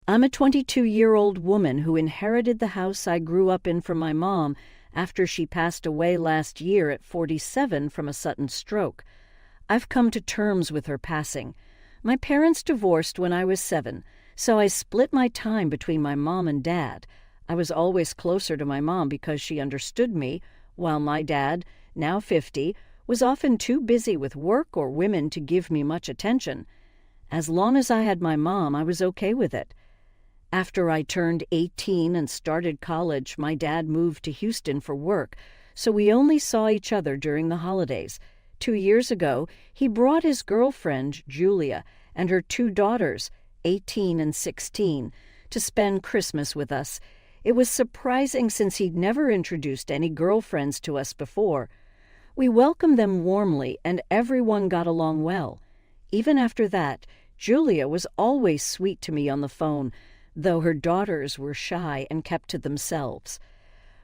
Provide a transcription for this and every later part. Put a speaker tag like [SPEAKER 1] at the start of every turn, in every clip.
[SPEAKER 1] I'm a 22-year-old woman who inherited the house I grew up in from my mom after she passed away last year at 47 from a sudden stroke. I've come to terms with her passing. My parents divorced when I was 7, so I split my time between my mom and dad. I was always closer to my mom because she understood me, while my dad, now 50, was often too busy with work or women to give me much attention. As long as I had my mom, I was okay with it. After I turned 18 and started college, my dad moved to Houston for work, so we only saw each other during the holidays. 2 years ago, he brought his girlfriend, Julia, and her 2 daughters, 18 and 16, to spend Christmas with us. It was surprising since he'd never introduced any girlfriends to us before. We welcomed them warmly, and everyone got along well. Even after that, Julia was always sweet to me on the phone, though her daughters were shy and kept to themselves.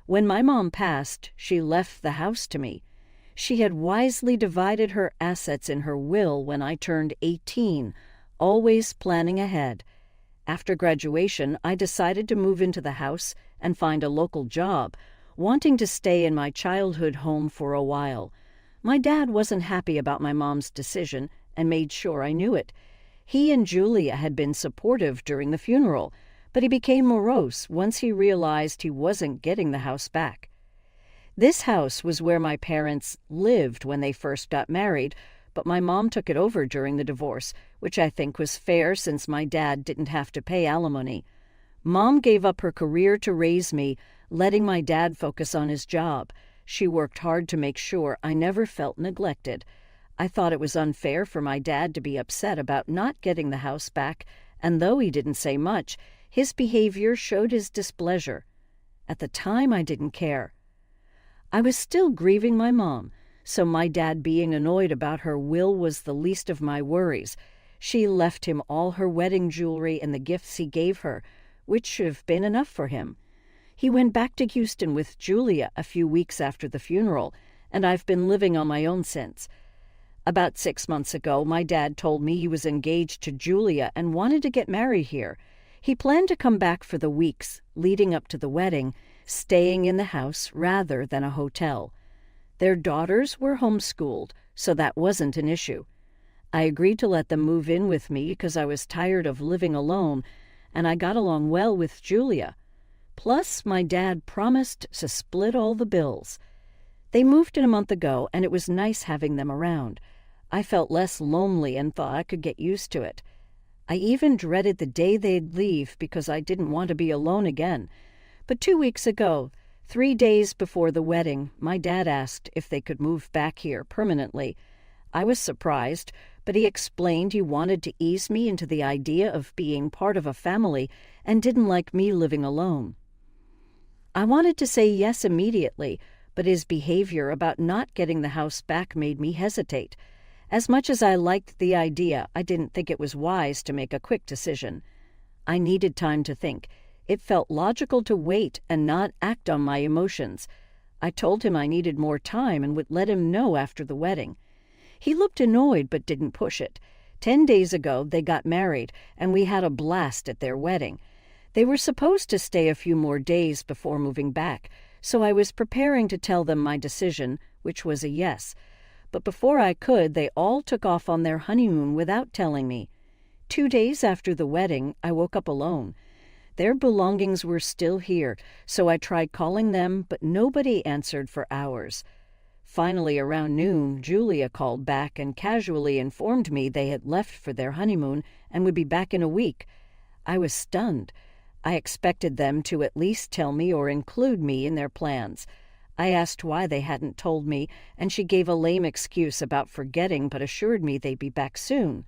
[SPEAKER 1] When my mom passed, she left the house to me. She had wisely divided her assets in her will when I turned 18, always planning ahead. After graduation, I decided to move into the house and find a local job, wanting to stay in my childhood home for a while. My dad wasn't happy about my mom's decision and made sure I knew it. He and Julia had been supportive during the funeral, but he became morose once he realized he wasn't getting the house back. This house was where my parents lived when they first got married, but my mom took it over during the divorce, which I think was fair since my dad didn't have to pay alimony. Mom gave up her career to raise me, letting my dad focus on his job. She worked hard to make sure I never felt neglected. I thought it was unfair for my dad to be upset about not getting the house back, and though he didn't say much, his behavior showed his displeasure. At the time, I didn't care. I was still grieving my mom, so my dad being annoyed about her will was the least of my worries. She left him all her wedding jewelry and the gifts he gave her, which should have been enough for him. He went back to Houston with Julia a few weeks after the funeral, and I've been living on my own since. About 6 months ago, my dad told me he was engaged to Julia and wanted to get married here. He planned to come back for the weeks leading up to the wedding, staying in the house rather than a hotel. Their daughters were homeschooled, so that wasn't an issue. I agreed to let them move in with me because I was tired of living alone, and I got along well with Julia. Plus, my dad promised to split all the bills. They moved in a month ago, and it was nice having them around. I felt less lonely and thought I could get used to it. I even dreaded the day they'd leave because I didn't want to be alone again. But 2 weeks ago, 3 days before the wedding, my dad asked if they could move back here permanently. I was surprised, but he explained he wanted to ease me into the idea of being part of a family and didn't like me living alone. I wanted to say yes immediately, but his behavior about not getting the house back made me hesitate. As much as I liked the idea, I didn't think it was wise to make a quick decision. I needed time to think. It felt logical to wait and not act on my emotions. I told him I needed more time and would let him know after the wedding. He looked annoyed but didn't push it. 10 days ago, they got married, and we had a blast at their wedding. They were supposed to stay a few more days before moving back, so I was preparing to tell them my decision, which was a yes. But before I could, they all took off on their honeymoon without telling me. 2 days after the wedding, I woke up alone. Their belongings were still here, so I tried calling them, but nobody answered for hours. Finally, around noon, Julia called back and casually informed me they had left for their honeymoon and would be back in a week. I was stunned. I expected them to at least tell me or include me in their plans. I asked why they hadn't told me, and she gave a lame excuse about forgetting but assured me they'd be back soon.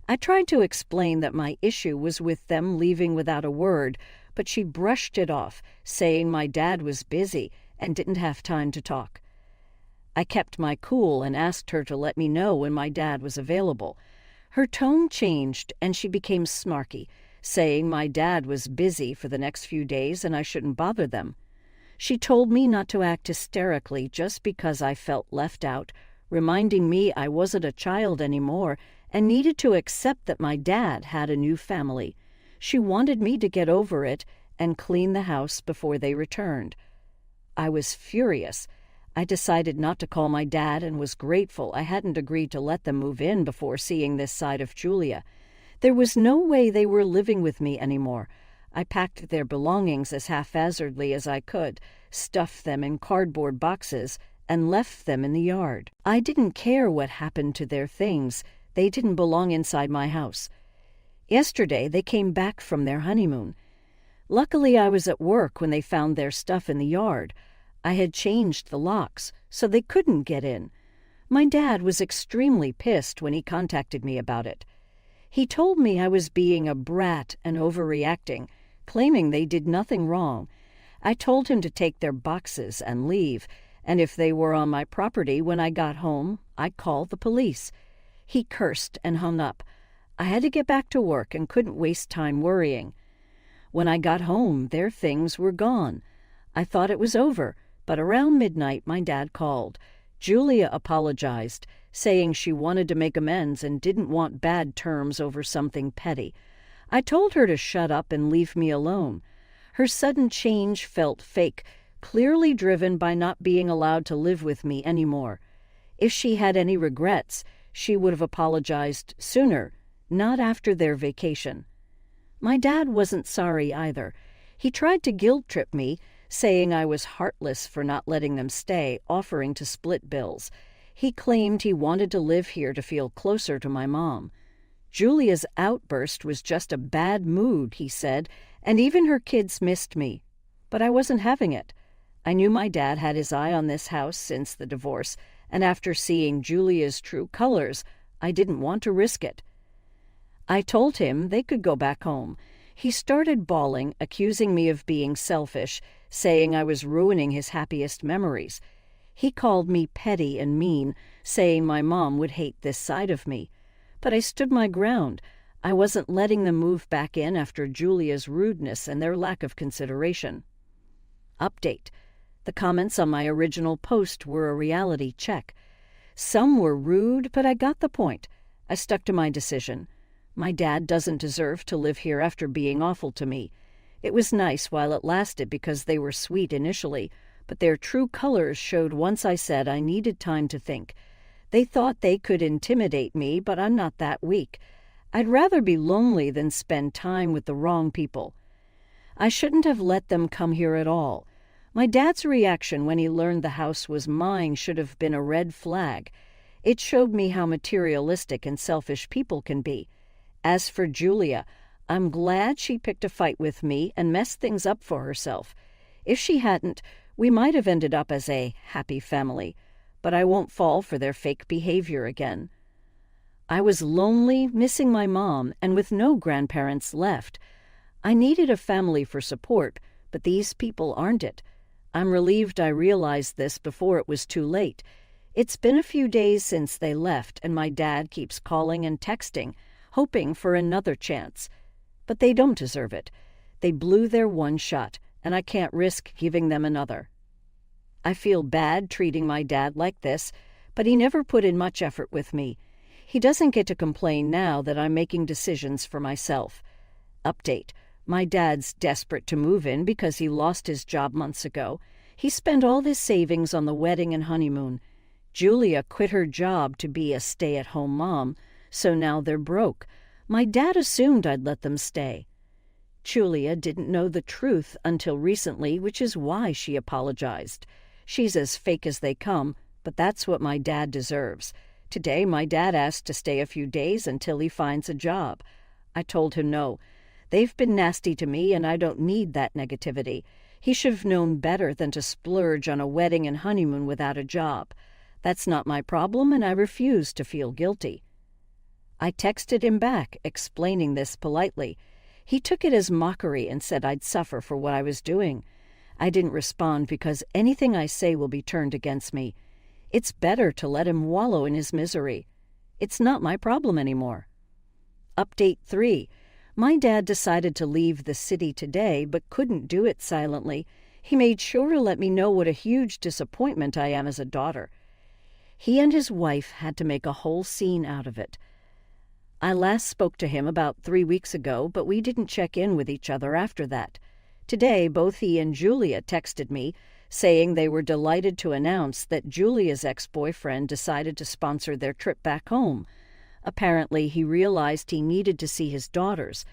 [SPEAKER 1] I tried to explain that my issue was with them leaving without a word, but she brushed it off, saying my dad was busy and didn't have time to talk. I kept my cool and asked her to let me know when my dad was available. Her tone changed, and she became snarky, saying my dad was busy for the next few days and I shouldn't bother them. She told me not to act hysterically just because I felt left out, reminding me I wasn't a child anymore and needed to accept that my dad had a new family. She wanted me to get over it and clean the house before they returned. I was furious. I decided not to call my dad and was grateful I hadn't agreed to let them move in before seeing this side of Julia. There was no way they were living with me anymore. I packed their belongings as haphazardly as I could, stuffed them in cardboard boxes, and left them in the yard. I didn't care what happened to their things. They didn't belong inside my house. Yesterday, they came back from their honeymoon. Luckily, I was at work when they found their stuff in the yard. I had changed the locks, so they couldn't get in. My dad was extremely pissed when he contacted me about it. He told me I was being a brat and overreacting, claiming they did nothing wrong. I told him to take their boxes and leave, and if they were on my property when I got home, I'd call the police. He cursed and hung up. I had to get back to work and couldn't waste time worrying. When I got home, their things were gone. I thought it was over, but around midnight my dad called. Julia apologized, saying she wanted to make amends and didn't want bad terms over something petty. I told her to shut up and leave me alone. Her sudden change felt fake, clearly driven by not being allowed to live with me anymore. If she had any regrets, she would have apologized sooner, not after their vacation. My dad wasn't sorry either. He tried to guilt-trip me, saying I was heartless for not letting them stay, offering to split bills. He claimed he wanted to live here to feel closer to my mom. Julia's outburst was just a bad mood, he said, and even her kids missed me. But I wasn't having it. I knew my dad had his eye on this house since the divorce, and after seeing Julia's true colors, I didn't want to risk it. I told him they could go back home. He started bawling, accusing me of being selfish, saying I was ruining his happiest memories. He called me petty and mean, saying my mom would hate this side of me. But I stood my ground. I wasn't letting them move back in after Julia's rudeness and their lack of consideration. Update. The comments on my original post were a reality check. Some were rude, but I got the point. I stuck to my decision. My dad doesn't deserve to live here after being awful to me. It was nice while it lasted because they were sweet initially, but their true colors showed once I said I needed time to think. They thought they could intimidate me, but I'm not that weak. I'd rather be lonely than spend time with the wrong people. I shouldn't have let them come here at all. My dad's reaction when he learned the house was mine should have been a red flag. It showed me how materialistic and selfish people can be. As for Julia, I'm glad she picked a fight with me and messed things up for herself. If she hadn't, we might have ended up as a happy family, but I won't fall for their fake behavior again. I was lonely, missing my mom, and with no grandparents left. I needed a family for support, but these people aren't it. I'm relieved I realized this before it was too late. It's been a few days since they left, and my dad keeps calling and texting, hoping for another chance. But they don't deserve it. They blew their one shot, and I can't risk giving them another. I feel bad treating my dad like this, but he never put in much effort with me. He doesn't get to complain now that I'm making decisions for myself. Update. My dad's desperate to move in because he lost his job months ago. He spent all his savings on the wedding and honeymoon. Julia quit her job to be a stay-at-home mom, so now they're broke. My dad assumed I'd let them stay. Julia didn't know the truth until recently, which is why she apologized. She's as fake as they come, but that's what my dad deserves. Today, my dad asked to stay a few days until he finds a job. I told him no. They've been nasty to me, and I don't need that negativity. He should have known better than to splurge on a wedding and honeymoon without a job. That's not my problem, and I refuse to feel guilty. I texted him back, explaining this politely. He took it as mockery and said I'd suffer for what I was doing. I didn't respond because anything I say will be turned against me. It's better to let him wallow in his misery. It's not my problem anymore. Update 3. My dad decided to leave the city today, but couldn't do it silently. He made sure to let me know what a huge disappointment I am as a daughter. He and his wife had to make a whole scene out of it. I last spoke to him about 3 weeks ago, but we didn't check in with each other after that. Today, both he and Julia texted me, saying they were delighted to announce that Julia's ex-boyfriend decided to sponsor their trip back home. Apparently, he realized he needed to see his daughters.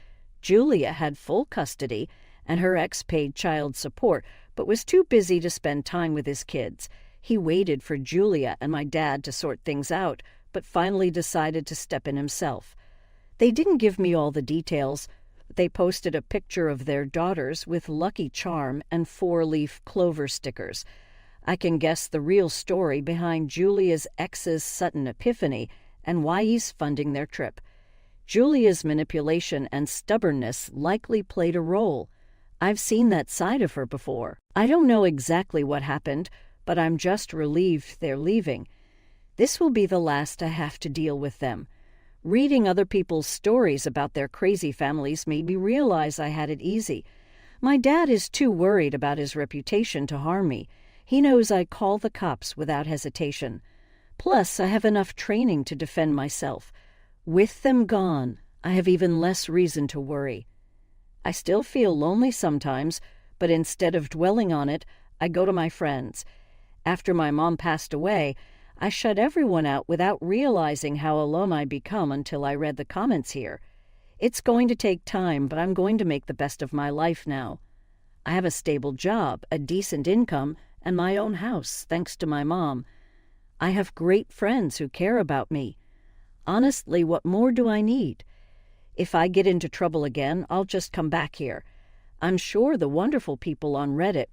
[SPEAKER 1] Julia had full custody, and her ex paid child support, but was too busy to spend time with his kids. He waited for Julia and my dad to sort things out, but finally decided to step in himself. They didn't give me all the details. They posted a picture of their daughters with Lucky Charm and 4-leaf clover stickers. I can guess the real story behind Julia's ex's sudden epiphany and why he's funding their trip. Julia's manipulation and stubbornness likely played a role. I've seen that side of her before. I don't know exactly what happened, but I'm just relieved they're leaving. This will be the last I have to deal with them. Reading other people's stories about their crazy families made me realize I had it easy. My dad is too worried about his reputation to harm me. He knows I call the cops without hesitation. Plus, I have enough training to defend myself. With them gone, I have even less reason to worry. I still feel lonely sometimes, but instead of dwelling on it, I go to my friends. After my mom passed away, I shut everyone out without realizing how alone I'd become until I read the comments here. It's going to take time, but I'm going to make the best of my life now. I have a stable job, a decent income, and my own house, thanks to my mom. I have great friends who care about me. Honestly, what more do I need? If I get into trouble again, I'll just come back here. I'm sure the wonderful people on Reddit